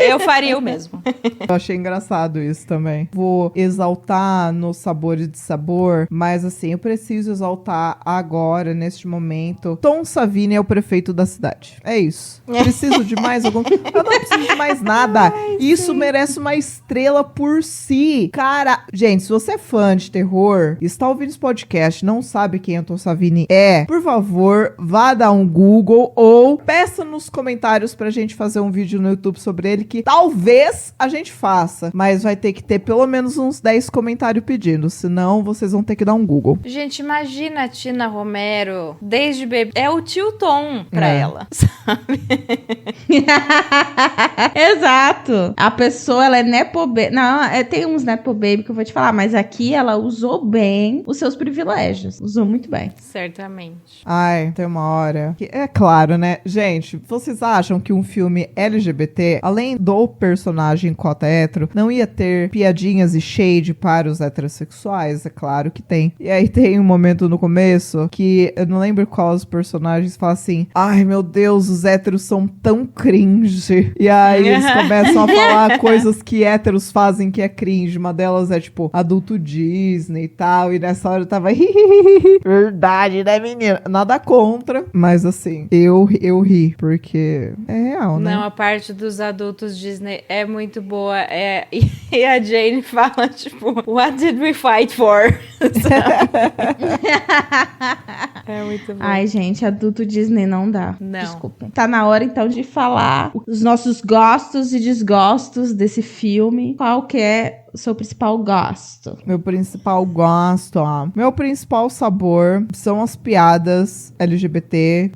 Eu faria o mesmo. Eu achei engraçado isso também. Vou exaltar no Sabor e de Sabor, mas assim, eu preciso exaltar agora, neste momento. Tom Savini é o prefeito da cidade. É isso. Preciso de mais algum... Eu não preciso de mais nada. Isso merece uma estrela por si. Cara, gente, se você é fã de terror, está ouvindo esse podcast, não sabe quem o Tom Savini é, por favor, vá dar um Google ou peça nos comentários pra gente fazer um vídeo no YouTube sobre ele, que talvez a gente faça, mas vai ter que ter pelo menos uns 10 comentários pedindo, senão vocês vão ter que dar um Google. Gente, imagina a Tina Romero desde bebê. É o tio Tom pra ela, sabe? Exato. A pessoa, ela é nepo baby. Não, tem uns nepo baby que eu vou te falar, mas aqui ela usou bem os seus privilégios. Usou muito bem. Certamente. Ai, tem uma hora que é claro, né? Gente, vocês acham que um filme LGBT, além do personagem cota hétero, não ia ter piadinhas e shade para os heterossexuais? É claro que tem. E aí tem um momento no começo que eu não lembro qual os personagens falam assim: ai, meu Deus, os héteros são tão cringe. E aí eles começam a falar coisas que héteros fazem que é cringe. Uma delas é tipo adulto Disney e tal. E nessa hora eu tava verdade, né, menina? Nada contra, mas assim, eu ri, porque é real, né? Não, a parte dos adultos Disney é muito boa. E a Jane fala, tipo, what did we fight for? É muito bom. Ai, gente, adulto Disney não dá. Não. Desculpa. Tá na hora, então, de falar os nossos gostos e desgostos desse filme. Qual que é o seu principal gosto? Meu principal gosto, ó. Meu principal sabor são as piadas LGBT.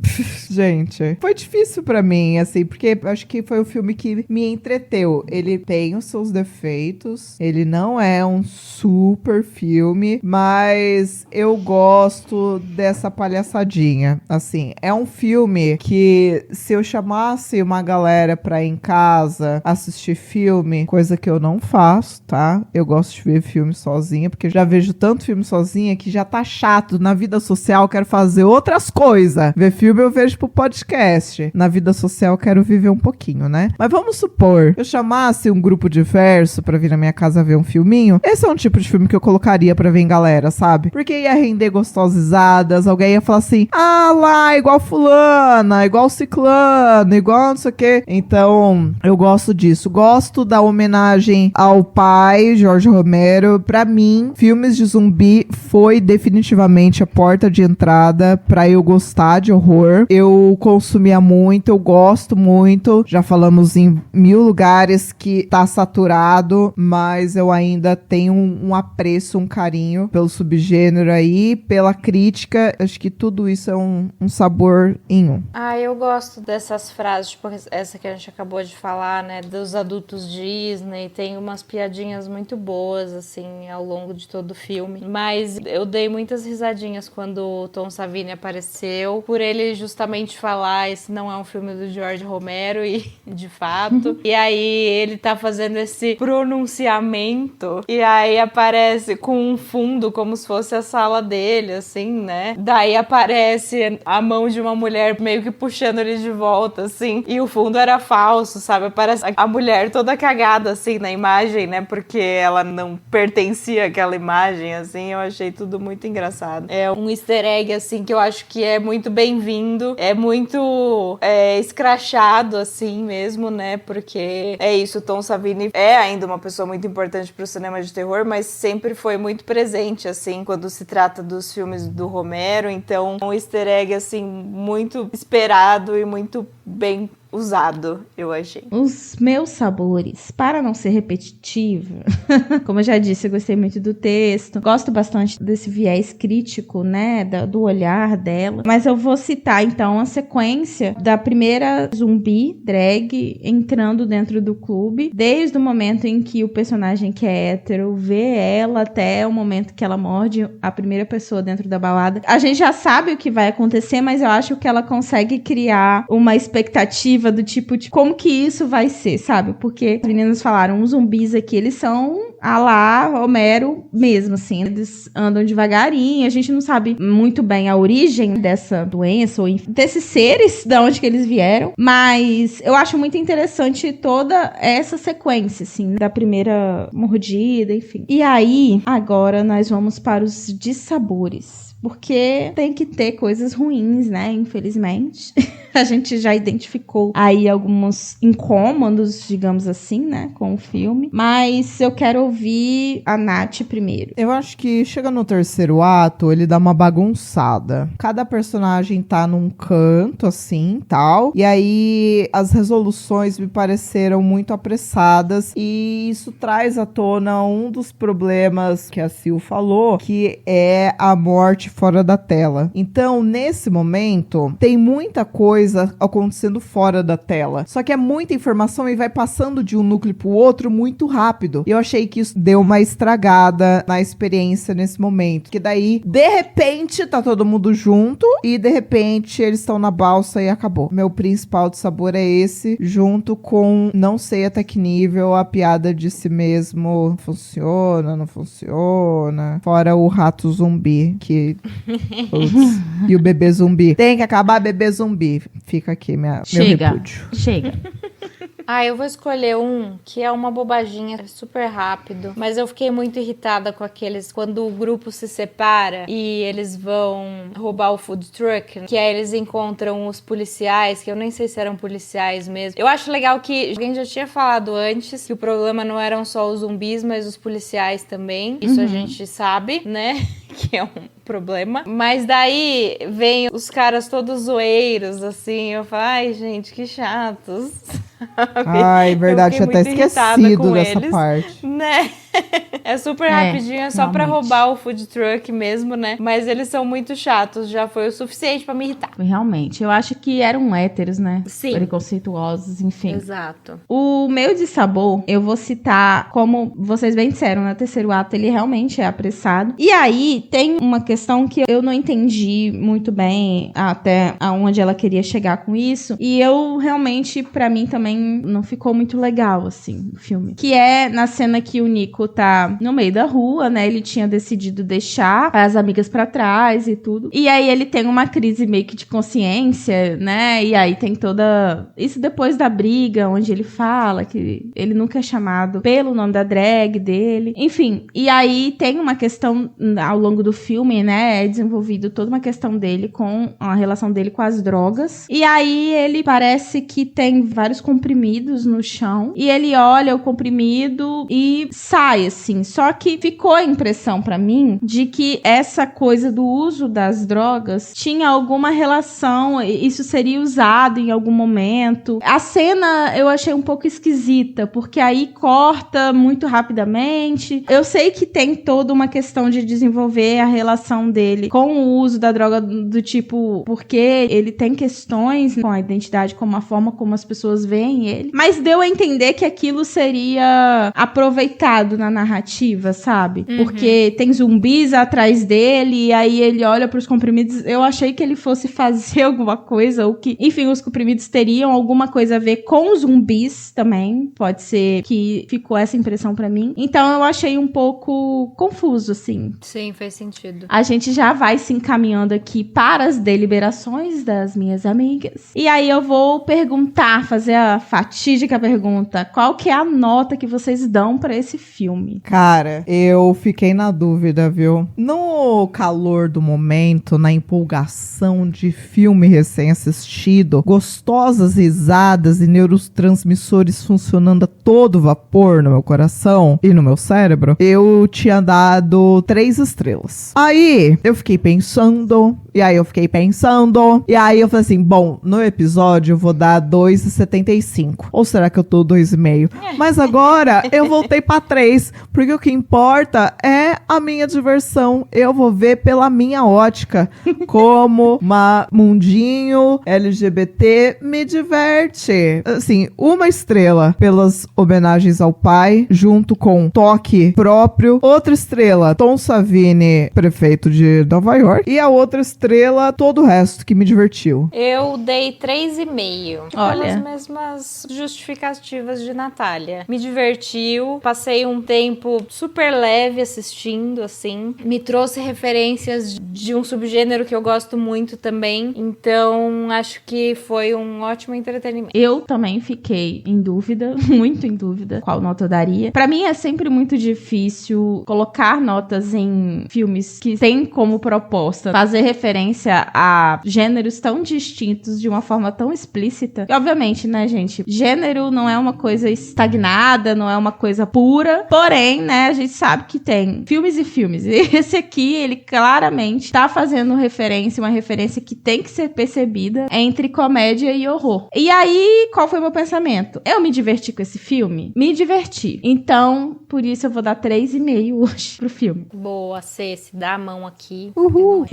Gente, foi difícil pra mim, assim, porque acho que foi o filme que me entreteu. Ele tem os seus defeitos, ele não é um super filme, mas eu gosto dessa palhaçadinha. Assim, é um filme que se eu chamasse uma galera pra ir em casa assistir filme, coisa que eu não faço, tá? tá? Eu gosto de ver filme sozinha, porque eu já vejo tanto filme sozinha que já tá chato. Na vida social eu quero fazer outras coisas. Ver filme eu vejo pro podcast. Na vida social eu quero viver um pouquinho, né? Mas vamos supor, eu chamasse um grupo diverso pra vir na minha casa ver um filminho. Esse é um tipo de filme que eu colocaria pra ver em galera, sabe? Porque ia render gostosizadas, alguém ia falar assim, ah lá, igual fulana, igual ciclano, igual não sei o quê. Então, eu gosto disso. Gosto da homenagem ao pai, Jorge Romero. Pra mim, filmes de zumbi foi definitivamente a porta de entrada pra eu gostar de horror. Eu consumia muito, eu gosto muito. Já falamos em 1000 lugares que tá saturado, mas eu ainda tenho um apreço, um carinho pelo subgênero aí, pela crítica. Acho que tudo isso é um sabor em um. Eu gosto dessas frases, tipo essa que a gente acabou de falar, né, dos adultos Disney. Tem umas piadinhas muito boas, assim, ao longo de todo o filme. Mas eu dei muitas risadinhas quando o Tom Savini apareceu, por ele justamente falar, esse não é um filme do George Romero, e de fato. E aí ele tá fazendo esse pronunciamento, e aí aparece com um fundo como se fosse a sala dele, assim, né? Daí aparece a mão de uma mulher meio que puxando ele de volta, assim, e o fundo era falso, sabe? Aparece a mulher toda cagada, assim, na imagem, né? Porque ela não pertencia àquela imagem, assim. Eu achei tudo muito engraçado. É um easter egg, assim, que eu acho que é muito bem-vindo, é muito escrachado, assim, mesmo, né? Porque é isso, o Tom Savini é ainda uma pessoa muito importante pro cinema de terror, mas sempre foi muito presente, assim, quando se trata dos filmes do Romero. Então, um easter egg, assim, muito esperado e muito bem usado, eu achei. Os meus sabores, para não ser repetitiva, como eu já disse, eu gostei muito do texto, gosto bastante desse viés crítico, né, do olhar dela, mas eu vou citar, então, a sequência da primeira zumbi drag entrando dentro do clube, desde o momento em que o personagem que é hétero vê ela até o momento que ela morde a primeira pessoa dentro da balada. A gente já sabe o que vai acontecer, mas eu acho que ela consegue criar uma expectativa do tipo de como que isso vai ser, sabe? Porque as meninas falaram, os zumbis aqui, eles são a lá Romero mesmo, assim. Eles andam devagarinho, a gente não sabe muito bem a origem dessa doença ou desses seres, de onde que eles vieram, mas eu acho muito interessante toda essa sequência, assim, da primeira mordida, enfim. E aí, agora nós vamos para os dissabores. Porque tem que ter coisas ruins, né? Infelizmente. A gente já identificou aí alguns incômodos, digamos assim, né? Com o filme. Mas eu quero ouvir a Nath primeiro. Eu acho que chega no terceiro ato, ele dá uma bagunçada. Cada personagem tá num canto, assim, tal. E aí, as resoluções me pareceram muito apressadas. E isso traz à tona um dos problemas que a Sil falou, que é a morte fora da tela. Então, nesse momento, tem muita coisa acontecendo fora da tela. Só que é muita informação e vai passando de um núcleo pro outro muito rápido. Eu achei que isso deu uma estragada na experiência nesse momento. Que daí, de repente, tá todo mundo junto e, de repente, eles estão na balsa e acabou. Meu principal de sabor é esse, junto com, não sei até que nível, a piada de si mesmo funciona, não funciona. Fora o rato zumbi, que... e o bebê zumbi. Tem que acabar bebê zumbi. Fica aqui meu repúdio. Chega. Eu vou escolher um que é uma bobaginha, super rápido, mas eu fiquei muito irritada com aqueles quando o grupo se separa e eles vão roubar o food truck, que aí eles encontram os policiais, que eu nem sei se eram policiais mesmo. Eu acho legal que alguém já tinha falado antes que o problema não eram só os zumbis, mas os policiais também. Isso a gente sabe, né? Que é um problema. Mas daí vem os caras todos zoeiros, assim. Eu falo, ai, gente, que chatos. Ai, verdade, eu tinha até esquecido dessa parte. Né? É super rapidinho, é só pra realmente. roubar o food truck mesmo, né? Mas eles são muito chatos, já foi o suficiente pra me irritar. Realmente, eu acho que eram héteros, né? Sim. Preconceituosos, enfim. Exato. O meu dissabor, eu vou citar, como vocês bem disseram, né? O terceiro ato, ele realmente é apressado. E aí, tem uma questão que eu não entendi muito bem até aonde ela queria chegar com isso. E eu, realmente, pra mim também não ficou muito legal, assim, o filme. Que é na cena que o Nico tá no meio da rua, né? Ele tinha decidido deixar as amigas pra trás e tudo. E aí, ele tem uma crise meio que de consciência, né? E aí, tem toda... Isso depois da briga, onde ele fala que ele nunca é chamado pelo nome da drag dele. Enfim, e aí tem uma questão ao longo do filme, né? É desenvolvido toda uma questão dele com a relação dele com as drogas. E aí ele parece que tem vários comprimidos no chão. E ele olha o comprimido e sai, assim. Só que ficou a impressão pra mim de que essa coisa do uso das drogas tinha alguma relação, isso seria usado em algum momento. A cena eu achei um pouco esquisita, porque aí corta muito rapidamente. Eu sei que tem toda uma questão de desenvolver a relação dele com o uso da droga, do tipo, porque ele tem questões com a identidade, com a forma como as pessoas veem ele, mas deu a entender que aquilo seria aproveitado na narrativa, sabe? Porque tem zumbis atrás dele, e aí ele olha pros comprimidos. Eu achei que ele fosse fazer alguma coisa, ou que, enfim, os comprimidos teriam alguma coisa a ver com os zumbis também. Pode ser que ficou essa impressão pra mim. Então eu achei um pouco confuso, assim. Sim, faz sentido. A gente já vai se encaminhando aqui para as deliberações das minhas amigas. E aí eu vou perguntar, fazer a fatídica pergunta: qual que é a nota que vocês dão pra esse filme? Cara, eu fiquei na dúvida, viu? No calor do momento, na empolgação de filme recém-assistido, gostosas risadas e neurotransmissores funcionando a todo vapor no meu coração e no meu cérebro, eu tinha dado 3 estrelas. Aí, eu fiquei pensando, e aí eu falei assim, bom, no episódio eu vou dar 2,75. Ou será que eu tô 2,5? Mas agora, eu voltei pra 3, porque o que importa é a minha diversão. Eu vou ver pela minha ótica, como uma mundinho LGBT me diverte. Assim, 1 estrela pelas homenagens ao pai, junto com toque próprio. Outra estrela, Tom Savini, prefeito de Nova York. E a outra estrela, todo o resto que me divertiu. Eu dei 3,5. Olha. Pelas mesmas justificativas de Natália. Me divertiu, passei um tempo super leve assistindo, assim. Me trouxe referências de um subgênero que eu gosto muito também. Então, acho que foi um ótimo entretenimento. Eu também fiquei em dúvida, muito em dúvida, qual nota eu daria. Pra mim é sempre muito difícil colocar notas em filmes que têm como proposta fazer referência a gêneros tão distintos de uma forma tão explícita. E, obviamente, né, gente, gênero não é uma coisa estagnada, não é uma coisa pura, porém, né, a gente sabe que tem filmes e filmes. E esse aqui, ele claramente tá fazendo referência, uma referência que tem que ser percebida entre comédia e horror. E aí, qual foi o meu pensamento? Eu me diverti com esse filme? Me diverti. Então, por isso eu vou dar 3,5 hoje pro filme. Boa, Ceci, dá a mão aqui. Uhul!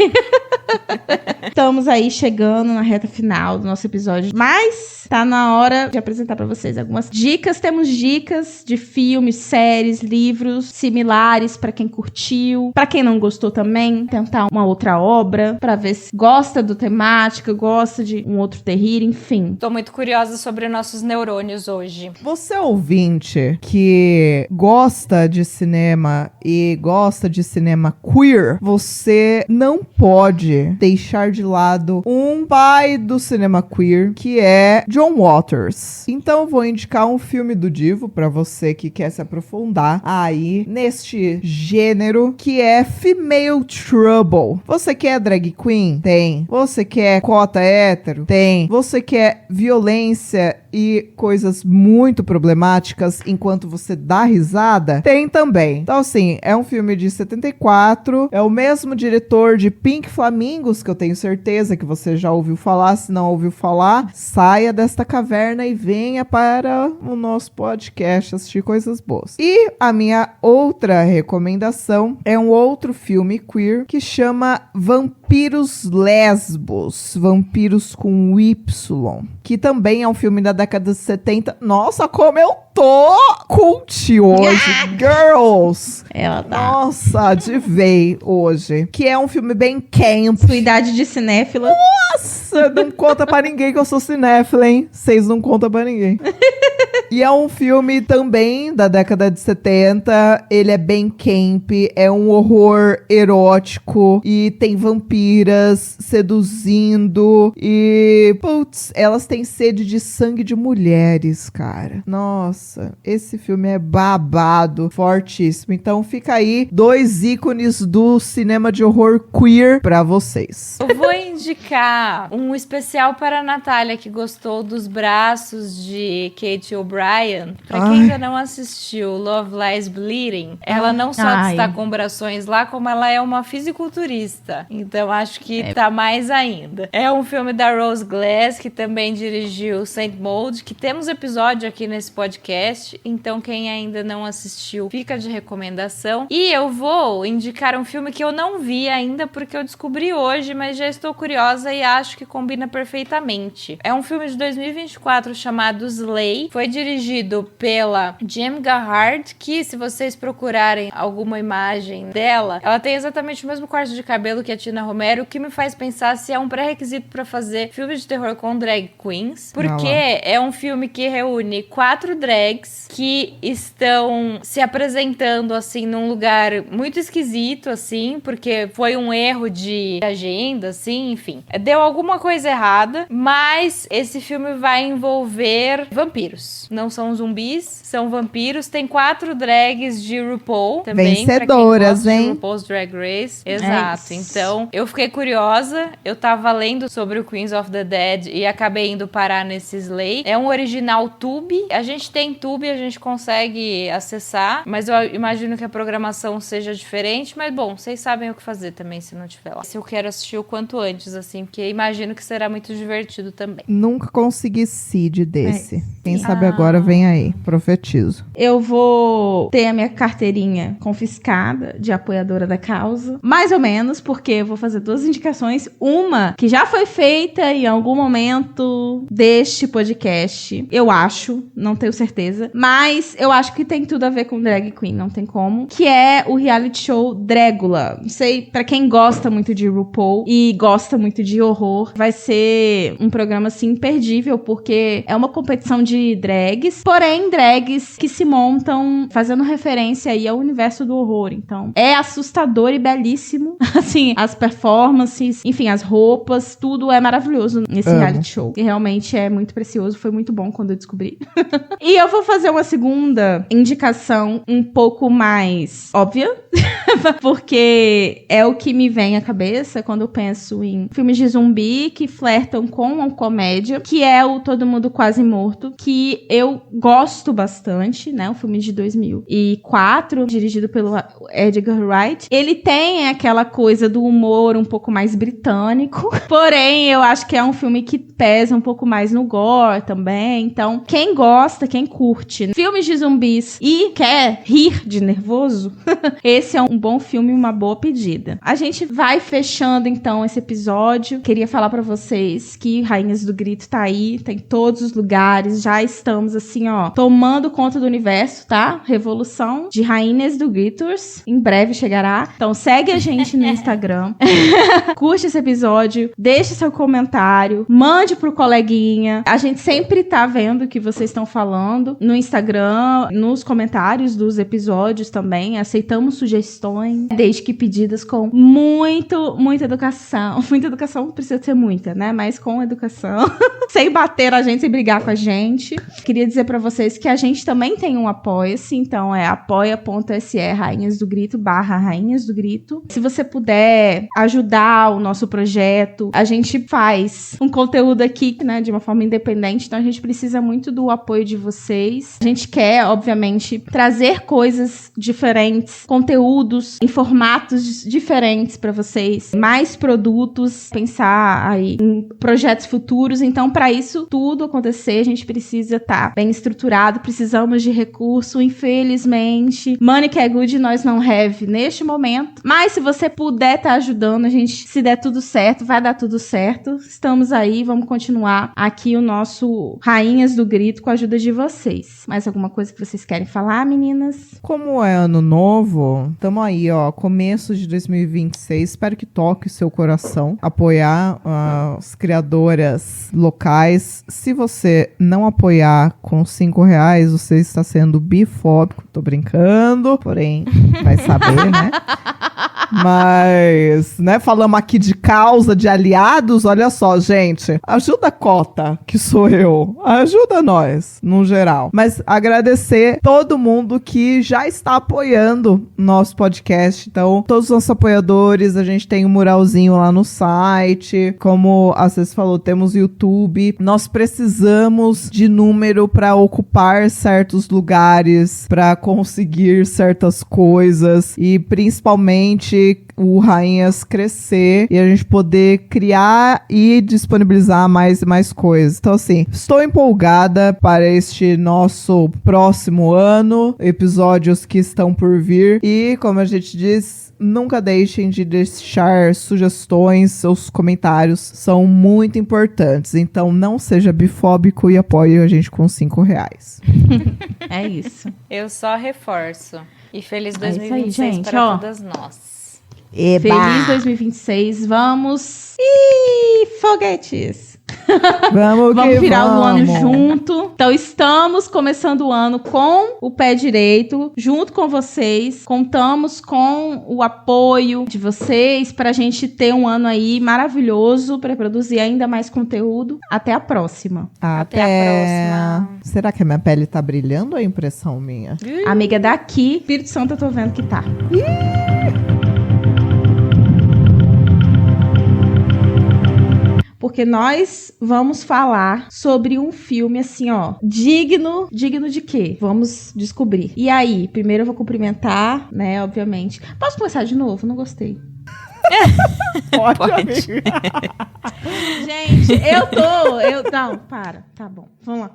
Estamos aí chegando na reta final do nosso episódio, mas tá na hora de apresentar pra vocês algumas dicas. Temos dicas de filmes, séries, livros similares pra quem curtiu, pra quem não gostou também, tentar uma outra obra pra ver se gosta do temática, gosta de um outro terrir, enfim. Tô muito curiosa sobre nossos neurônios hoje. Você ouvinte que gosta de cinema e gosta de cinema queer, você não pode deixar de lado um pai do cinema queer, que é John Waters. Então eu vou indicar um filme do Divo pra você que quer se aprofundar aí neste gênero, que é Female Trouble. Você quer drag queen? Tem. Você quer cota hétero? Tem. Você quer violência e coisas muito problemáticas enquanto você dá risada? Tem também. Então, assim, é um filme de 74, é o mesmo diretor de Pink Flamingos Domingos, que eu tenho certeza que você já ouviu falar. Se não ouviu falar, saia desta caverna e venha para o nosso podcast assistir coisas boas. E a minha outra recomendação é um outro filme queer que chama Vampiros Lesbos, Vampiros com Y, que também é um filme da década de 70. Nossa, como eu tô cult hoje, girls! Ela tá. Nossa, divei hoje. Que é um filme bem camp. Sua idade de cinéfila. Nossa, não conta pra ninguém que eu sou cinéfila, hein? Vocês não contam pra ninguém. E é um filme também da década de 70. Ele é bem camp, é um horror erótico e tem vampiras seduzindo e, putz, elas têm sede de sangue de mulheres, cara. Nossa, esse filme é babado, fortíssimo. Então fica aí 2 ícones do cinema de horror queer pra vocês. Eu vou indicar um especial para a Natália, que gostou dos braços de Kate O'Brien. Pra quem ainda não assistiu Love Lies Bleeding, ela não só está com brações lá, como ela é uma fisiculturista. Então acho que tá mais ainda. É um filme da Rose Glass, que também dirigiu Saint Maud, que temos episódio aqui nesse podcast. Então quem ainda não assistiu, fica de recomendação. E eu vou indicar um filme que eu não vi ainda, porque eu descobri hoje, mas já estou curiosa e acho que combina perfeitamente. É um filme de 2024 chamado Slay. Foi dirigido pela Jem Gahard, que, se vocês procurarem alguma imagem dela, ela tem exatamente o mesmo corte de cabelo que a Tina Romero, o que me faz pensar se é um pré-requisito para fazer filme de terror com drag queens, porque é um filme que reúne 4 drags que estão se apresentando, assim, num lugar muito esquisito, assim, porque foi um erro de agenda, assim, enfim. Deu alguma coisa errada, mas esse filme vai envolver vampiros. Não são zumbis, são vampiros. Tem 4 drags de RuPaul também. Vencedoras, hein? RuPaul's Drag Race. Exato. Então, eu fiquei curiosa. Eu tava lendo sobre o Queens of the Dead e acabei indo parar nesse Slay. É um original Tubi. A gente tem Tubi, a gente consegue acessar, mas eu imagino que a programação seja diferente. Mas, bom, vocês sabem o que fazer também se não tiver lá. Se eu quero assistir o quanto antes, assim, porque imagino que será muito divertido também. Nunca consegui seed desse. Quem sabe agora vem aí. Profetizo. Eu vou ter a minha carteirinha confiscada de apoiadora da causa. Mais ou menos, porque eu vou fazer 2 indicações. Uma que já foi feita em algum momento deste podcast. Eu acho, não tenho certeza. Mas eu acho que tem tudo a ver com drag queen, não tem como. Que é o reality show Drégula. Não sei, pra quem gosta muito de RuPaul e gosta muito de horror, vai ser um programa, assim, imperdível, porque é uma competição de drags, porém drags que se montam fazendo referência aí ao universo do horror. Então, é assustador e belíssimo. Assim, as performances, enfim, as roupas, tudo é maravilhoso nesse reality show. E realmente é muito precioso, foi muito bom quando eu descobri. E eu vou fazer uma segunda indicação um pouco mais óbvia, porque é o que me vem à cabeça quando eu penso em filmes de zumbi que flertam com a comédia, que é o Todo Mundo Quase Morto, que eu gosto bastante, né? Um filme de 2004, dirigido pelo Edgar Wright. Ele tem aquela coisa do humor um pouco mais britânico, porém eu acho que é um filme que pesa um pouco mais no gore também. Então, quem gosta, quem curte filmes de zumbis e quer rir de nervoso, esse é um bom filme e uma boa pedida. A gente vai fechando então esse episódio. Queria falar pra vocês que Rainhas do Grito tá aí, tá em todos os lugares, já estamos assim, ó, tomando conta do universo, tá? Revolução de Rainhas do Gritos, em breve chegará. Então segue a gente no Instagram, curte esse episódio, deixe seu comentário, mande pro coleguinha. A gente sempre tá vendo o que vocês estão falando no Instagram, nos comentários dos episódios também. Aceitamos sugestões, desde que pedidas com muita educação. Muita educação, precisa ser muita, né? Mas com educação. Sem bater a gente, sem brigar com a gente. Queria dizer pra vocês que a gente também tem um apoia-se, então é apoia.se Rainhas do Grito /Rainhas do Grito. Se você puder ajudar o nosso projeto, a gente faz um conteúdo aqui, né, de uma forma independente, então a gente precisa muito do apoio de vocês. A gente quer, obviamente, trazer coisas diferentes, conteúdo conteúdos em formatos diferentes para vocês, mais produtos, pensar aí em projetos futuros. Então, para isso tudo acontecer, a gente precisa estar bem estruturado, precisamos de recurso, infelizmente. Money que é good, nós não have neste momento. Mas se você puder estar ajudando, a gente, se der tudo certo, vai dar tudo certo. Estamos aí, vamos continuar aqui o nosso Rainhas do Grito com a ajuda de vocês. Mais alguma coisa que vocês querem falar, meninas? Como é ano novo, tamo aí, ó, começo de 2026. Espero que toque o seu coração, apoiar as criadoras locais. Se você não apoiar com R$5, você está sendo bifóbico. Tô brincando, porém, vai saber, né? Mas, né, falamos aqui de causa, de aliados, olha só, gente, ajuda a Cota, que sou eu, ajuda nós, no geral. Mas agradecer todo mundo que já está apoiando nosso podcast. Então, todos os nossos apoiadores, a gente tem um muralzinho lá no site, como a Cês falou, temos YouTube. Nós precisamos de número para ocupar certos lugares, para conseguir certas coisas e principalmente o Rainhas crescer e a gente poder criar e disponibilizar mais e mais coisas. Então, assim, estou empolgada para este nosso próximo ano, episódios que estão por vir e, como a gente diz, nunca deixem de deixar sugestões, seus comentários são muito importantes. Então, não seja bifóbico e apoie a gente com R$5. É isso. Eu só reforço. E feliz É isso aí, 2026 gente, para ó. todas nós. Eba! Feliz 2026, vamos! Ih, foguetes! Vamos virar o ano junto. Então, estamos começando o ano com o pé direito, junto com vocês. Contamos com o apoio de vocês para a gente ter um ano aí maravilhoso para produzir ainda mais conteúdo. Até a próxima. Até a próxima. Será que a minha pele tá brilhando ou é impressão minha? Amiga, daqui, Espírito Santo, eu tô vendo que tá. Porque nós vamos falar sobre um filme assim, ó, digno de quê? Vamos descobrir. E aí, primeiro eu vou cumprimentar, né, obviamente. Posso começar de novo? Não gostei. Pode. Gente, não, para. Tá bom. Vamos lá.